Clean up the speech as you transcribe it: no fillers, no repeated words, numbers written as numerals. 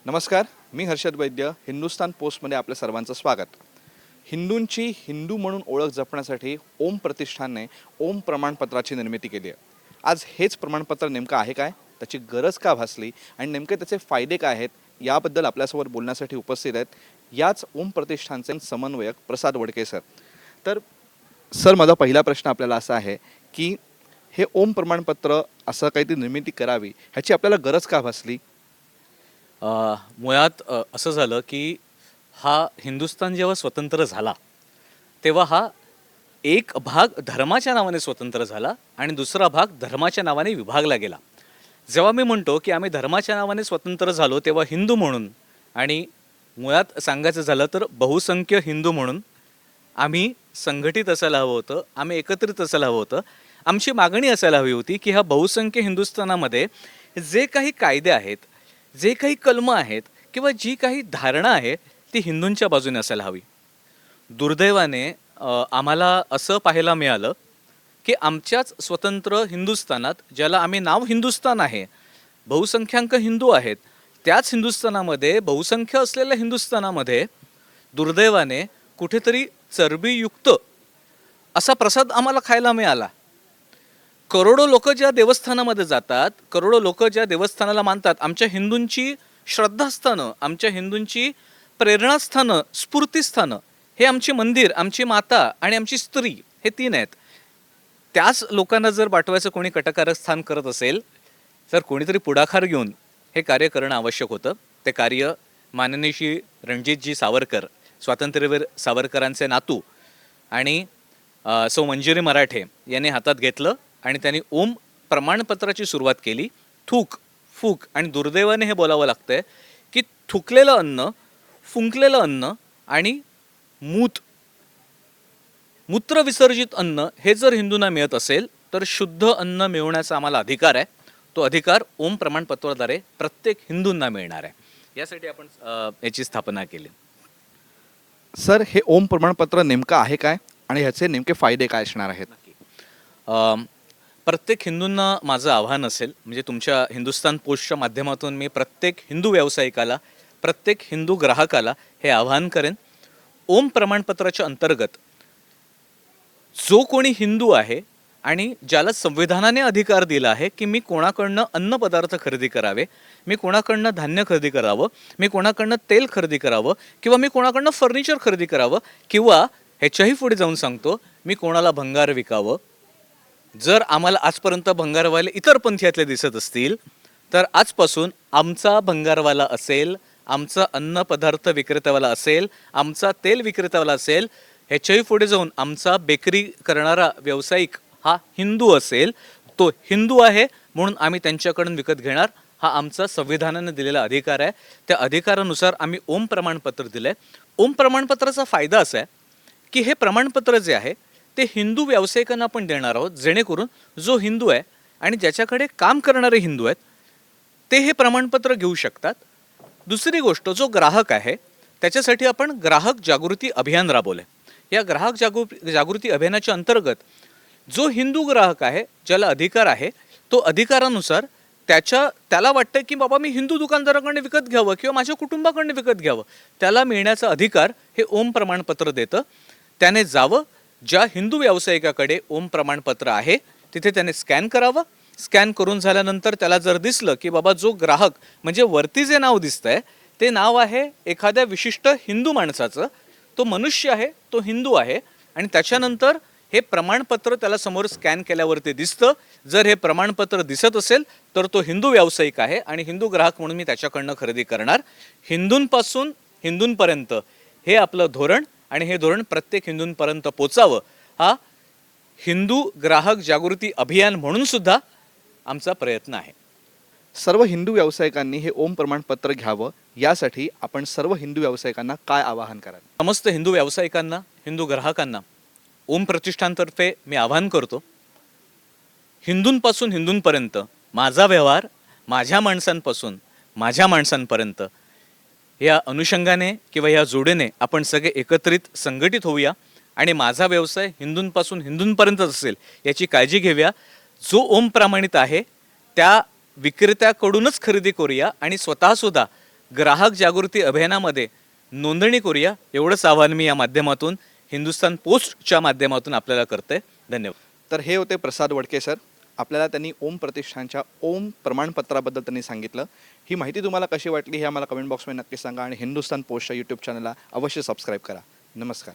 नमस्कार, मी हर्षद वैद्य. हिंदुस्तान पोस्टमध्ये आपल्या सर्वांचं स्वागत. हिंदूंची हिंदू म्हणून ओळख जपण्यासाठी ओम प्रतिष्ठानने ओम प्रमाणपत्राची निर्मिती केली आहे. आज हेच प्रमाणपत्र नेमकं आहे काय, त्याची गरज का भासली आणि नेमके त्याचे फायदे काय आहेत याबद्दल आपल्यासोबत बोलण्यासाठी उपस्थित आहेत याच ओम प्रतिष्ठानचे समन्वयक प्रसाद वडके सर. तर सर, माझा पहिला प्रश्न आपल्याला असा आहे की हे ओम प्रमाणपत्र असं काहीतरी निर्मिती करावी ह्याची आपल्याला गरज का भासली? मुळात असं झालं की हा हिंदुस्थान जेव्हा स्वतंत्र झाला तेव्हा हा एक भाग धर्माच्या नावाने स्वतंत्र झाला आणि दुसरा भाग धर्माच्या नावाने विभागला गेला. जेव्हा मी म्हणतो की आम्ही धर्माच्या नावाने स्वतंत्र झालो तेव्हा हिंदू म्हणून आणि मुळात सांगायचं झालं तर बहुसंख्य हिंदू म्हणून आम्ही संघटित असायला हवं होतं, आम्ही एकत्रित असायला हवं होतं. आमची मागणी असायला हवी होती की ह्या बहुसंख्य हिंदुस्थानामध्ये जे काही कायदे आहेत, जे काही कलमं आहेत किंवा जी काही धारणा आहे ती हिंदूंच्या बाजूने असायला हवी. दुर्दैवाने आम्हाला असं पाहायला मिळालं की आमच्याच स्वतंत्र हिंदुस्थानात, ज्याला आम्ही नाव हिंदुस्थान आहे, बहुसंख्याक हिंदू आहेत, त्याच हिंदुस्थानामध्ये, बहुसंख्य असलेल्या हिंदुस्थानामध्ये दुर्दैवाने कुठेतरी चरबीयुक्त असा प्रसाद आम्हाला खायला मिळाला. करोडो लोक ज्या देवस्थानामध्ये जातात, करोडो लोक ज्या देवस्थानाला मानतात, आमच्या हिंदूंची श्रद्धास्थानं, आमच्या हिंदूंची प्रेरणास्थानं, स्फूर्तीस्थानं हे आमची मंदिर, आमची माता आणि आमची स्त्री, हे तीन आहेत. त्याच लोकांना जर पाठवायचं कोणी कटकारस्थान करत असेल तर कोणीतरी पुढाकार घेऊन हे कार्य करणं आवश्यक होतं. ते कार्य माननीय श्री रणजितजी सावरकर, स्वातंत्र्यवीर सावरकरांचे नातू आणि सौ मंजिरी मराठे यांनी हातात घेतलं आणि त्यांनी ओम प्रमाणपत्राची सुरुवात केली. थूक, फूक आणि दुर्दैवाने हे बोलावं लागतंय की थुकलेलं अन्न, फुंकलेलं अन्न आणि मूत्र विसर्जित अन्न हे जर हिंदूंना मिळत असेल तर शुद्ध अन्न मिळवण्याचा आम्हाला अधिकार आहे. तो अधिकार ओम प्रमाणपत्राद्वारे प्रत्येक हिंदूंना मिळणार आहे. यासाठी आपण याची स्थापना केली. सर, हे ओम प्रमाणपत्र नेमकं आहे काय आणि ह्याचे नेमके फायदे काय असणार आहेत? प्रत्येक हिंदूंना माझं आव्हान असेल, म्हणजे तुमच्या हिंदुस्तान पोस्टच्या माध्यमातून मी प्रत्येक हिंदू व्यावसायिकाला, प्रत्येक हिंदू ग्राहकाला हे आव्हान करेन. ओम प्रमाणपत्राच्या अंतर्गत जो कोणी हिंदू आहे आणि ज्याला संविधानाने अधिकार दिला आहे की मी कोणाकडनं अन्नपदार्थ खरेदी करावे, मी कोणाकडनं धान्य खरेदी करावं, मी कोणाकडनं तेल खरेदी करावं किंवा मी कोणाकडनं फर्निचर खरेदी करावं किंवा ह्याच्याही पुढे जाऊन सांगतो मी कोणाला भंगार विकावं. जर आम्हाला आजपर्यंत भंगारवाले इतर पंथीयातले दिसत असतील तर आजपासून आमचा भंगारवाला असेल, आमचा अन्नपदार्थ विक्रेतावाला असेल, आमचा तेल विक्रेतावाला असेल, ह्याच्याही पुढे जाऊन आमचा बेकरी करणारा व्यावसायिक हा हिंदू असेल, तो हिंदू आहे म्हणून आम्ही त्यांच्याकडून विकत घेणार. हा आमचा संविधानाने दिलेला अधिकार आहे. त्या अधिकारानुसार आम्ही ओम प्रमाणपत्र दिलं आहे. ओम प्रमाणपत्राचा फायदा असा आहे की हे प्रमाणपत्र जे आहे ते हिंदू व्यावसायिकांना आपण देणार आहोत, जेणेकरून जो हिंदू आहे आणि ज्याच्याकडे काम करणारे हिंदू आहेत ते हे प्रमाणपत्र घेऊ शकतात. दुसरी गोष्ट, जो ग्राहक आहे त्याच्यासाठी आपण ग्राहक जागृती अभियान राबवलं आहे. या ग्राहक जागृती अभियानाच्या अंतर्गत जो हिंदू ग्राहक आहे, ज्याला अधिकार आहे, तो अधिकारानुसार त्याला वाटतं की बाबा मी हिंदू दुकानदाराकडनं विकत घ्यावं किंवा माझ्या कुटुंबाकडनं विकत घ्यावं, त्याला मिळण्याचा अधिकार हे ओम प्रमाणपत्र देतं. त्याने जावं, ज्या हिंदू व्यावसायिकाकडे ओम प्रमाणपत्र आहे तिथे त्याने स्कॅन करावं. स्कॅन करून झाल्यानंतर त्याला जर दिसलं की बाबा जो ग्राहक, म्हणजे वरती जे नाव दिसतंय ते नाव आहे एखाद्या विशिष्ट हिंदू माणसाचं, तो मनुष्य आहे, तो हिंदू आहे आणि त्याच्यानंतर हे प्रमाणपत्र त्याला समोर स्कॅन केल्यावरती दिसतं. जर हे प्रमाणपत्र दिसत असेल तर तो हिंदू व्यावसायिक आहे आणि हिंदू ग्राहक म्हणून मी त्याच्याकडनं खरेदी करणार. हिंदूंपासून हिंदूंपर्यंत हे आपलं धोरण आणि हे धोरण प्रत्येक हिंदूंपर्यंत पोचावं, हा हिंदू ग्राहक जागृती अभियान म्हणून सुद्धा आमचा प्रयत्न आहे. सर्व हिंदू व्यावसायिकांनी हे ओम प्रमाणपत्र घ्यावं यासाठी आपण सर्व हिंदू व्यावसायिकांना काय आवाहन कराल? समस्त हिंदू व्यावसायिकांना, हिंदू ग्राहकांना ओम प्रतिष्ठानतर्फे मी आवाहन करतो, हिंदूंपासून हिंदूंपर्यंत माझा व्यवहार माझ्या माणसांपासून माझ्या माणसांपर्यंत, या अनुषंगाने किंवा या जोडीने आपण सगळे एकत्रित संघटित होऊया आणि माझा व्यवसाय हिंदूंपासून हिंदूंपर्यंत असेल याची काळजी घेऊया. जो ओम प्रमाणित आहे त्या विक्रेत्याकडूनच खरेदी करूया आणि स्वतःसुद्धा ग्राहक जागृती अभियानामध्ये नोंदणी करूया, एवढंच आवाहन मी या माध्यमातून हिंदुस्तान पोस्टच्या माध्यमातून आपल्याला करते. धन्यवाद. तर हे होते प्रसाद वडके सर. आपल्याला त्यांनी ओम प्रतिष्ठानच्या ओम प्रमाणपत्राबद्दल त्यांनी सांगितलं. ही माहिती तुम्हाला कशी वाटली हे आम्हाला कमेंट बॉक्समध्ये नक्की सांगा आणि हिंदुस्तान पोस्टच्या यूट्यूब चॅनलला अवश्य सबस्क्राईब करा. नमस्कार.